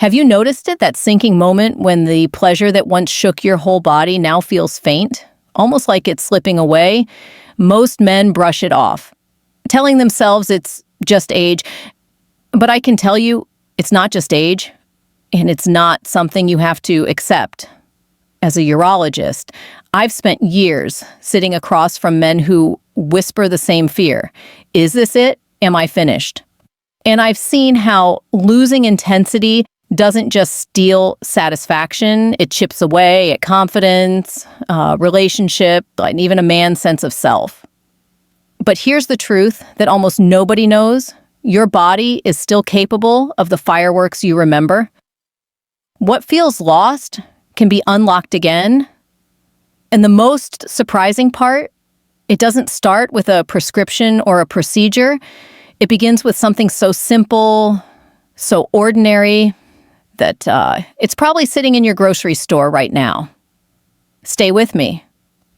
Have you noticed it, that sinking moment when the pleasure that once shook your whole body now feels faint, almost like it's slipping away? Most men brush it off, telling themselves it's just age. But I can tell you, it's not just age, and it's not something you have to accept. As a urologist, I've spent years sitting across from men who whisper the same fear. Is this it? Am I finished? And I've seen how losing intensity doesn't just steal satisfaction, it chips away at confidence, relationship, and even a man's sense of self. But here's the truth that almost nobody knows. Your body is still capable of the fireworks you remember. What feels lost can be unlocked again. And the most surprising part, it doesn't start with a prescription or a procedure. It begins with something so simple, so ordinary, that it's probably sitting in your grocery store right now. Stay with me,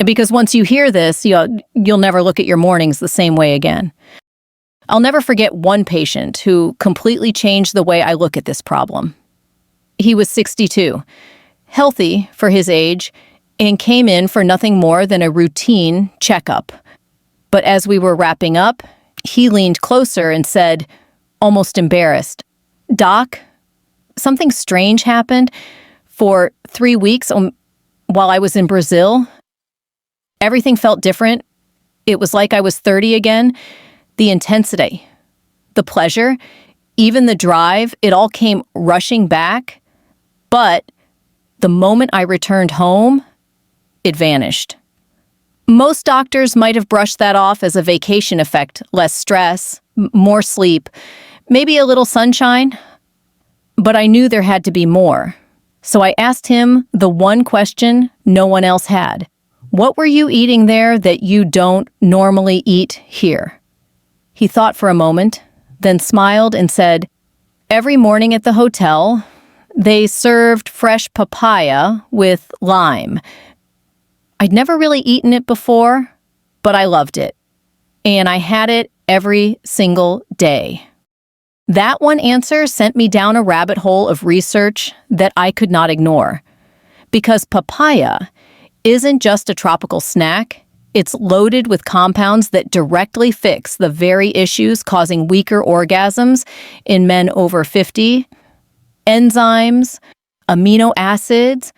because once you hear this, you'll never look at your mornings the same way again. I'll never forget one patient who completely changed the way I look at this problem. He was 62, healthy for his age, and came in for nothing more than a routine checkup. But as we were wrapping up, he leaned closer and said, almost embarrassed, "Doc, something strange happened. For 3 weeks while I was in Brazil, everything felt different. It was like I was 30 again. The intensity, the pleasure, even the drive, it all came rushing back. But the moment I returned home, it vanished." Most doctors might have brushed that off as a vacation effect, less stress, more sleep, maybe a little sunshine. But I knew there had to be more. So I asked him the one question no one else had. What were you eating there that you don't normally eat here? He thought for a moment, then smiled and said, every morning at the hotel, they served fresh papaya with lime. I'd never really eaten it before, but I loved it. And I had it every single day. That one answer sent me down a rabbit hole of research that I could not ignore. Because papaya isn't just a tropical snack, it's loaded with compounds that directly fix the very issues causing weaker orgasms in men over 50. Enzymes, amino acids,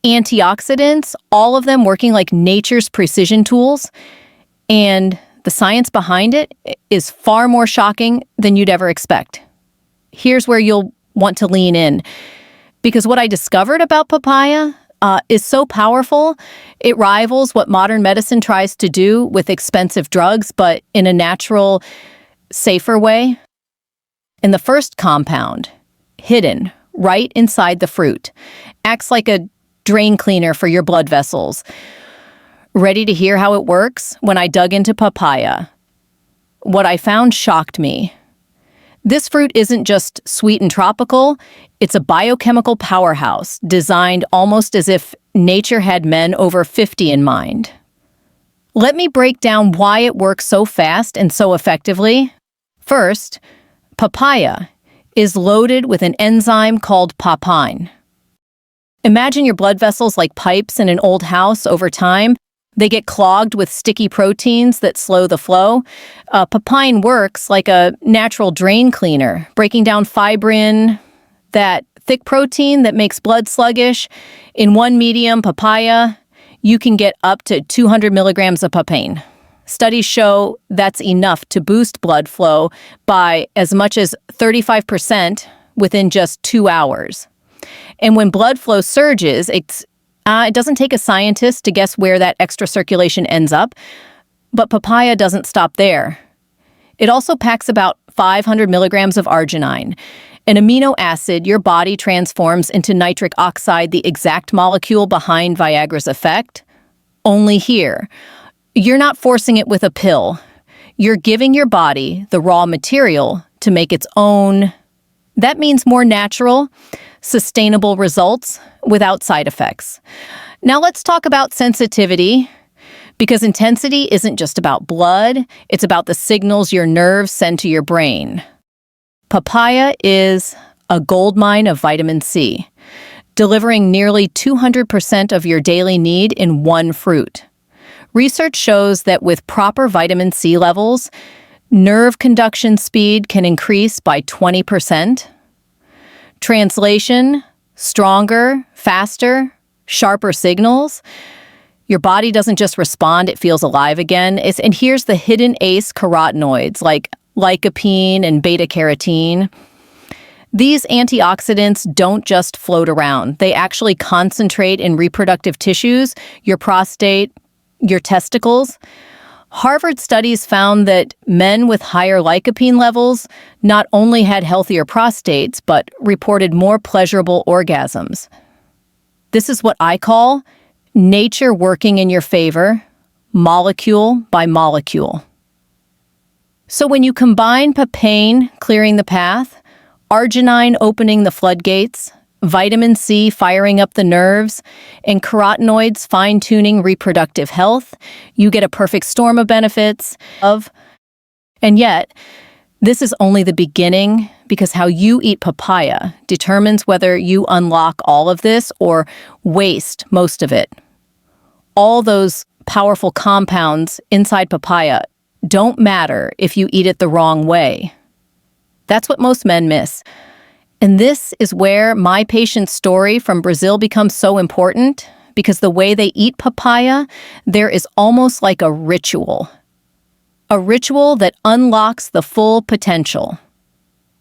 antioxidants, all of them working like nature's precision tools. And the science behind it is far more shocking than you'd ever expect. Here's where you'll want to lean in. Because what I discovered about papaya is so powerful, it rivals what modern medicine tries to do with expensive drugs, but in a natural, safer way. And the first compound, hidden right inside the fruit, acts like a drain cleaner for your blood vessels. Ready to hear how it works? When I dug into papaya, what I found shocked me. This fruit isn't just sweet and tropical, it's a biochemical powerhouse designed almost as if nature had men over 50 in mind. Let me break down why it works so fast and so effectively. First, papaya is loaded with an enzyme called papain. Imagine your blood vessels like pipes in an old house. Over time, they get clogged with sticky proteins that slow the flow. Papain works like a natural drain cleaner, breaking down fibrin, that thick protein that makes blood sluggish. In one medium, papaya, you can get up to 200 milligrams of papain. Studies show that's enough to boost blood flow by as much as 35% within just 2 hours. And when blood flow surges, it doesn't take a scientist to guess where that extra circulation ends up, but papaya doesn't stop there. It also packs about 500 milligrams of arginine, an amino acid your body transforms into nitric oxide, the exact molecule behind Viagra's effect. Only here, you're not forcing it with a pill. You're giving your body the raw material to make its own. That means more natural, sustainable results without side effects. Now let's talk about sensitivity, because intensity isn't just about blood, it's about the signals your nerves send to your brain. Papaya is a goldmine of vitamin C, delivering nearly 200% of your daily need in one fruit. Research shows that with proper vitamin C levels, nerve conduction speed can increase by 20%. Translation: stronger, faster, sharper signals. Your body doesn't just respond, it feels alive again. And here's the hidden ace carotenoids like lycopene and beta-carotene. These antioxidants don't just float around. They actually concentrate in reproductive tissues, your prostate, your testicles. Harvard studies found that men with higher lycopene levels not only had healthier prostates, but reported more pleasurable orgasms. This is what I call nature working in your favor, molecule by molecule. So when you combine papain clearing the path, arginine opening the floodgates, vitamin C firing up the nerves, and carotenoids fine-tuning reproductive health, you get a perfect storm of benefits. And yet, this is only the beginning, because how you eat papaya determines whether you unlock all of this or waste most of it. All those powerful compounds inside papaya don't matter if you eat it the wrong way. That's what most men miss. And this is where my patient's story from Brazil becomes so important, because the way they eat papaya, there is almost like a ritual that unlocks the full potential.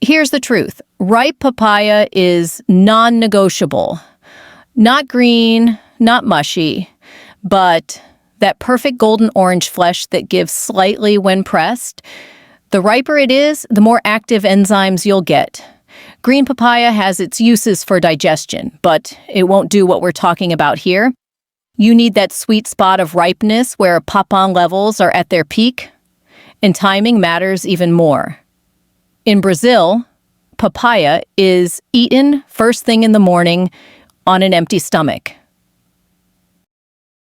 Here's the truth. Ripe papaya is non-negotiable. Not green, not mushy, but that perfect golden orange flesh that gives slightly when pressed. The riper it is, the more active enzymes you'll get. Green papaya has its uses for digestion, but it won't do what we're talking about here. You need that sweet spot of ripeness where papain levels are at their peak, and timing matters even more. In Brazil, papaya is eaten first thing in the morning on an empty stomach.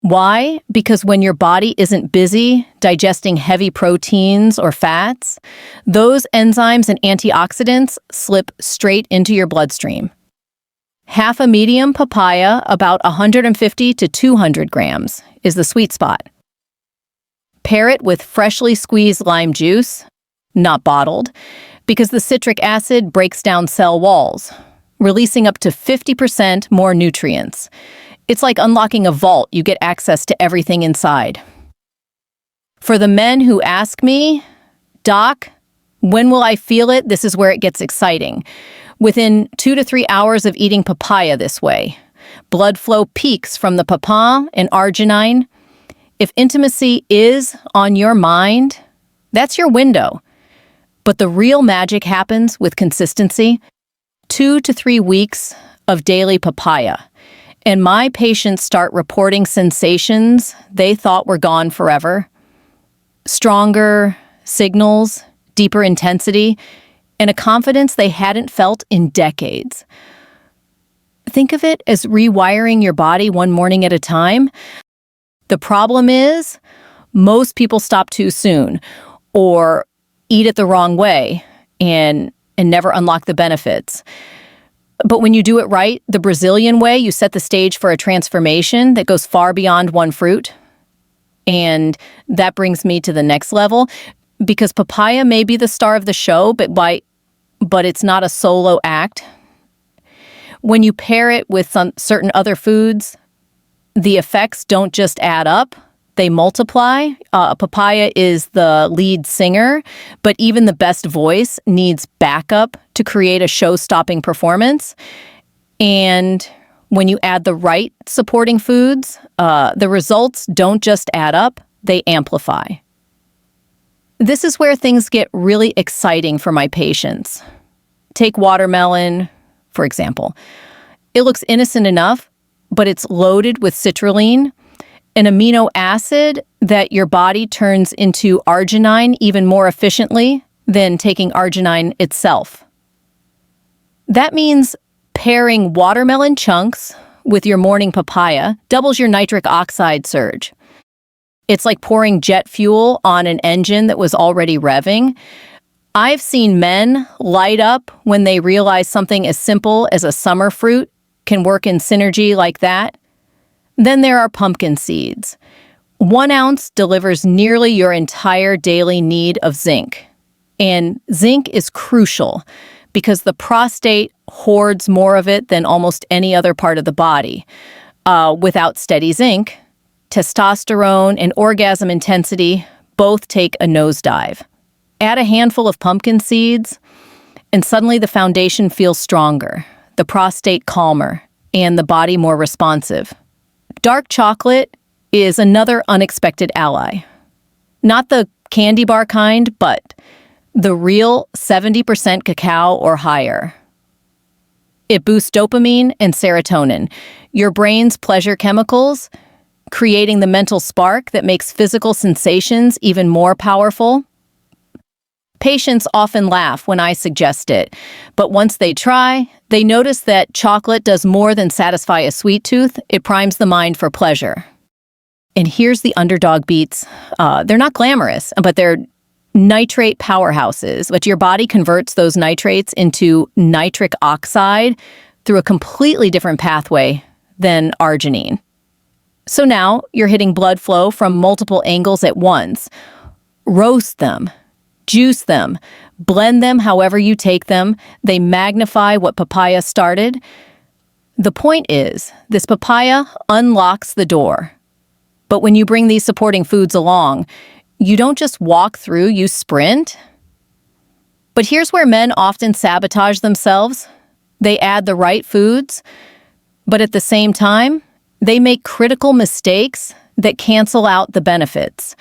Why? Because when your body isn't busy digesting heavy proteins or fats, those enzymes and antioxidants slip straight into your bloodstream. Half a medium papaya, about 150 to 200 grams, is the sweet spot. Pair it with freshly squeezed lime juice, not bottled, because the citric acid breaks down cell walls, releasing up to 50% more nutrients. It's like unlocking a vault. You get access to everything inside. For the men who ask me, "Doc, when will I feel it?" This is where it gets exciting. Within 2 to 3 hours of eating papaya this way, blood flow peaks from the papain and arginine. If intimacy is on your mind, that's your window. But the real magic happens with consistency. 2 to 3 weeks of daily papaya. And my patients start reporting sensations they thought were gone forever. Stronger signals, deeper intensity, and a confidence they hadn't felt in decades. Think of it as rewiring your body one morning at a time. The problem is, most people stop too soon or eat it the wrong way and never unlock the benefits. But when you do it right, the Brazilian way, you set the stage for a transformation that goes far beyond one fruit. And that brings me to the next level, because papaya may be the star of the show, but it's not a solo act. When you pair it with some certain other foods, the effects don't just add up, they multiply. Papaya is the lead singer, but even the best voice needs backup to create a show-stopping performance. And when you add the right supporting foods, the results don't just add up, they amplify. This is where things get really exciting for my patients. Take watermelon, for example. It looks innocent enough, but it's loaded with citrulline, an amino acid that your body turns into arginine even more efficiently than taking arginine itself. That means pairing watermelon chunks with your morning papaya doubles your nitric oxide surge. It's like pouring jet fuel on an engine that was already revving. I've seen men light up when they realize something as simple as a summer fruit can work in synergy like that. Then there are pumpkin seeds. 1 ounce delivers nearly your entire daily need of zinc. And zinc is crucial because the prostate hoards more of it than almost any other part of the body. Without steady zinc, testosterone and orgasm intensity both take a nosedive. Add a handful of pumpkin seeds, and suddenly the foundation feels stronger, the prostate calmer, and the body more responsive. Dark chocolate is another unexpected ally. Not the candy bar kind, but the real 70% cacao or higher. It boosts dopamine and serotonin, your brain's pleasure chemicals, creating the mental spark that makes physical sensations even more powerful. Patients often laugh when I suggest it, but once they try, they notice that chocolate does more than satisfy a sweet tooth. It primes the mind for pleasure. And here's the underdog beats. They're not glamorous, but they're nitrate powerhouses. But your body converts those nitrates into nitric oxide through a completely different pathway than arginine. So now you're hitting blood flow from multiple angles at once. Roast them. Juice them, blend them however you take them. They magnify what papaya started. The point is, this papaya unlocks the door. But when you bring these supporting foods along, you don't just walk through, you sprint. But here's where men often sabotage themselves. They add the right foods, but at the same time, they make critical mistakes that cancel out the benefits.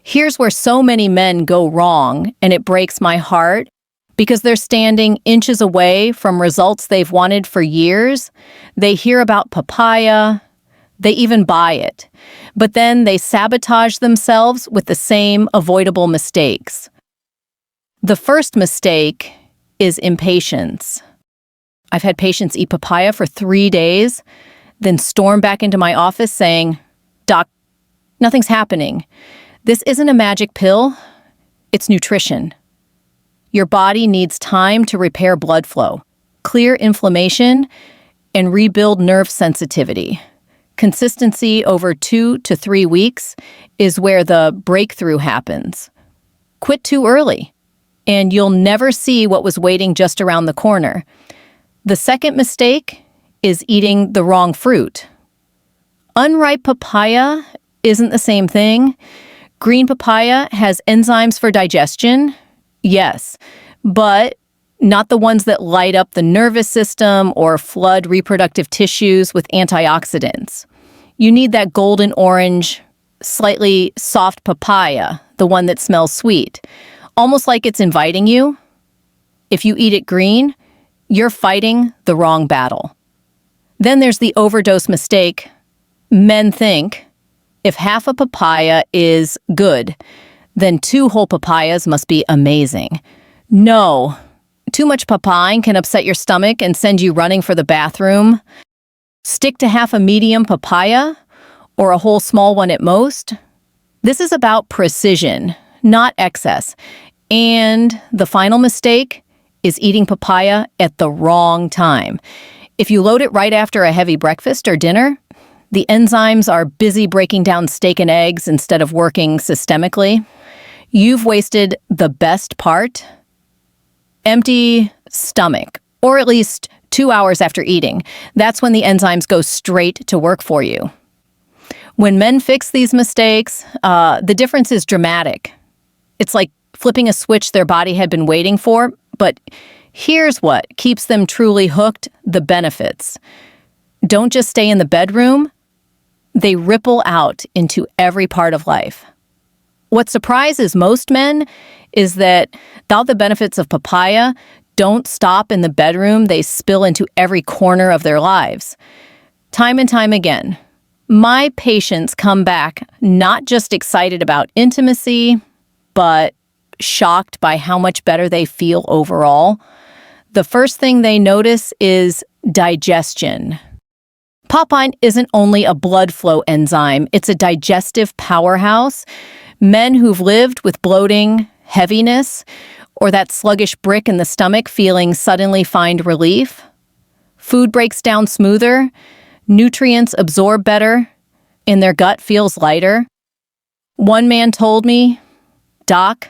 Here's where so many men go wrong, and it breaks my heart, because they're standing inches away from results they've wanted for years. They hear about papaya, they even buy it, but then they sabotage themselves with the same avoidable mistakes. The first mistake is impatience. I've had patients eat papaya for 3 days, then storm back into my office saying, "Doc, nothing's happening. This isn't a magic pill, it's nutrition." Your body needs time to repair blood flow, clear inflammation, and rebuild nerve sensitivity. Consistency over 2 to 3 weeks is where the breakthrough happens. Quit too early, and you'll never see what was waiting just around the corner. The second mistake is eating the wrong fruit. Unripe papaya isn't the same thing. Green papaya has enzymes for digestion, yes, but not the ones that light up the nervous system or flood reproductive tissues with antioxidants. You need that golden orange, slightly soft papaya, the one that smells sweet, almost like it's inviting you. If you eat it green, you're fighting the wrong battle. Then there's the overdose mistake. Men think, if half a papaya is good, then 2 whole papayas must be amazing. No. Too much papaya can upset your stomach and send you running for the bathroom. Stick to half a medium papaya, or a whole small one at most. This is about precision, not excess. And the final mistake is eating papaya at the wrong time. If you load it right after a heavy breakfast or dinner, the enzymes are busy breaking down steak and eggs instead of working systemically. You've wasted the best part. Empty stomach, or at least 2 hours after eating. That's when the enzymes go straight to work for you. When men fix these mistakes, the difference is dramatic. It's like flipping a switch their body had been waiting for, but here's what keeps them truly hooked: the benefits. Don't just stay in the bedroom. They ripple out into every part of life. What surprises most men is that though the benefits of papaya don't stop in the bedroom, they spill into every corner of their lives. Time and time again, my patients come back not just excited about intimacy, but shocked by how much better they feel overall. The first thing they notice is digestion. Papain isn't only a blood flow enzyme, it's a digestive powerhouse. Men who've lived with bloating, heaviness, Or that sluggish brick in the stomach feeling suddenly find relief? Food breaks down smoother, nutrients absorb better, and their gut feels lighter. One man told me, "Doc,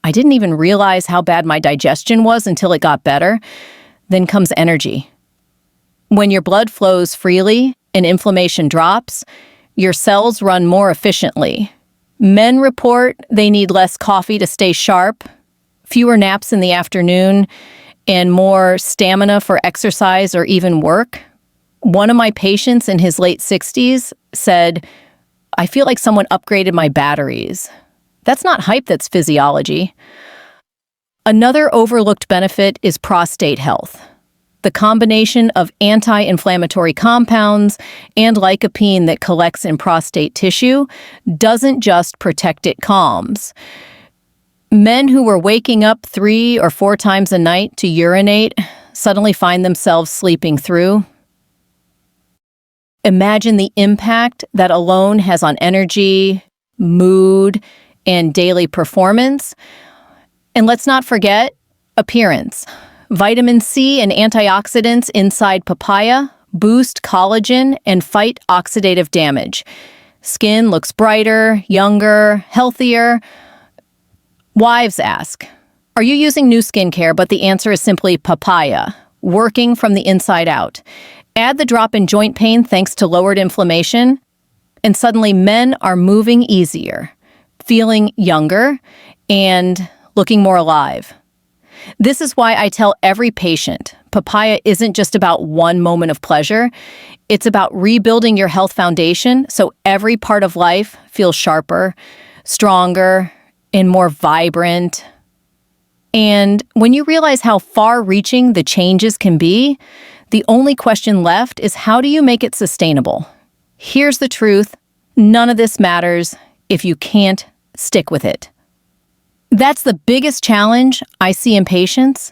I didn't even realize how bad my digestion was until it got better." Then comes energy. When your blood flows freely and inflammation drops, your cells run more efficiently. Men report they need less coffee to stay sharp, fewer naps in the afternoon, and more stamina for exercise or even work. One of my patients in his late 60s said, "I feel like someone upgraded my batteries." That's not hype, that's physiology. Another overlooked benefit is prostate health. The combination of anti-inflammatory compounds and lycopene that collects in prostate tissue doesn't just protect, it calms. Men who were waking up 3 or 4 times a night to urinate suddenly find themselves sleeping through. Imagine the impact that alone has on energy, mood, and daily performance. And let's not forget appearance. Vitamin C and antioxidants inside papaya boost collagen and fight oxidative damage. Skin looks brighter, younger, healthier. Wives ask, "Are you using new skincare?" But the answer is simply papaya, working from the inside out. Add the drop in joint pain thanks to lowered inflammation, and suddenly men are moving easier, feeling younger, and looking more alive. This is why I tell every patient, papaya isn't just about one moment of pleasure. It's about rebuilding your health foundation so every part of life feels sharper, stronger, and more vibrant. And when you realize how far-reaching the changes can be, the only question left is, how do you make it sustainable? Here's the truth: none of this matters if you can't stick with it. That's the biggest challenge I see in patients.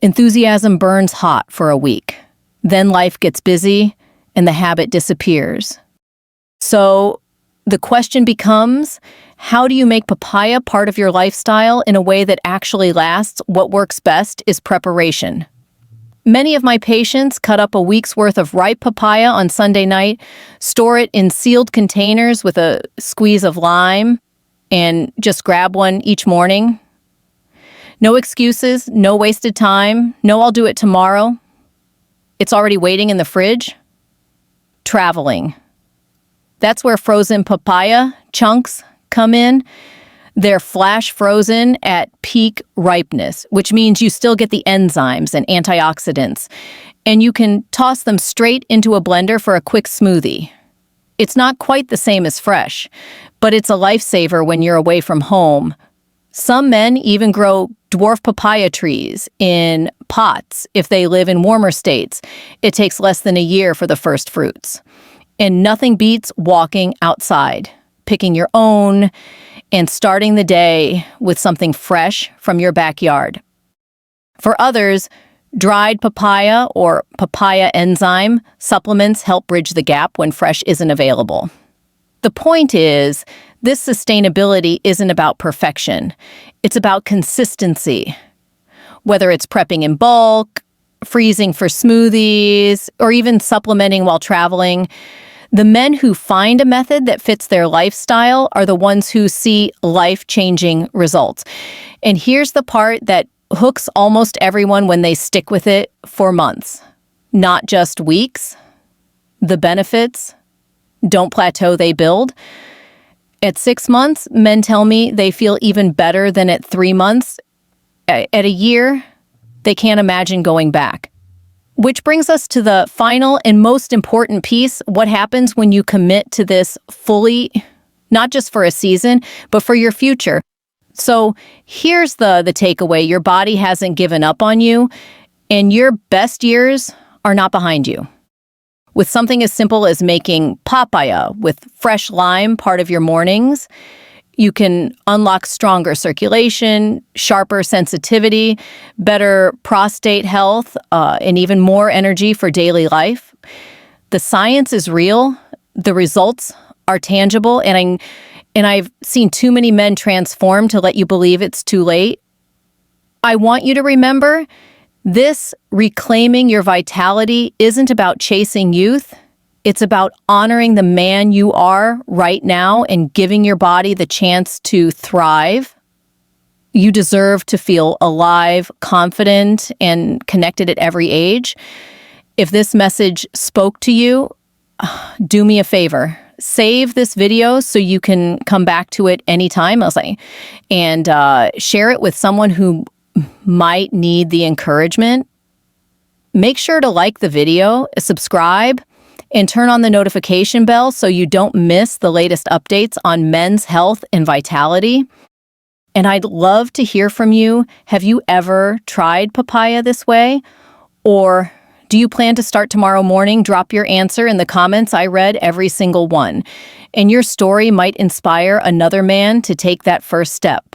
Enthusiasm burns hot for a week. Then life gets busy and the habit disappears. So the question becomes, how do you make papaya part of your lifestyle in a way that actually lasts? What works best is preparation. Many of my patients cut up a week's worth of ripe papaya on Sunday night, store it in sealed containers with a squeeze of lime, and just grab one each morning. No excuses, no wasted time, no "I'll do it tomorrow." It's already waiting in the fridge. Traveling. That's where frozen papaya chunks come in. They're flash frozen at peak ripeness, which means you still get the enzymes and antioxidants, and you can toss them straight into a blender for a quick smoothie. It's not quite the same as fresh, but it's a lifesaver when you're away from home. Some men even grow dwarf papaya trees in pots if they live in warmer states. It takes less than a year for the first fruits. And nothing beats walking outside, picking your own, and starting the day with something fresh from your backyard. For others, dried papaya or papaya enzyme supplements help bridge the gap when fresh isn't available. The point is, this sustainability isn't about perfection. It's about consistency. Whether it's prepping in bulk, freezing for smoothies, or even supplementing while traveling, the men who find a method that fits their lifestyle are the ones who see life-changing results. And here's the part that hooks almost everyone when they stick with it for months, not just weeks. The benefits don't plateau, they build. At 6 months, men tell me they feel even better than at 3 months. At a year, they can't imagine going back. Which brings us to the final and most important piece: what happens when you commit to this fully, not just for a season, but for your future. So here's the takeaway: your body hasn't given up on you, and your best years are not behind you. With something as simple as making papaya with fresh lime part of your mornings, you can unlock stronger circulation, sharper sensitivity, better prostate health, and even more energy for daily life. The science is real. The results are tangible, and I've seen too many men transform to let you believe it's too late. I want you to remember, this reclaiming your vitality isn't about chasing youth. It's about honoring the man you are right now and giving your body the chance to thrive. You deserve to feel alive, confident, and connected at every age. If this message spoke to you, do me a favor. Save this video so you can come back to it anytime, and share it with someone who might need the encouragement. Make sure to like the video, subscribe, and turn on the notification bell so you don't miss the latest updates on men's health and vitality. And I'd love to hear from you. Have you ever tried papaya this way? Or do you plan to start tomorrow morning? Drop your answer in the comments. I read every single one. And your story might inspire another man to take that first step.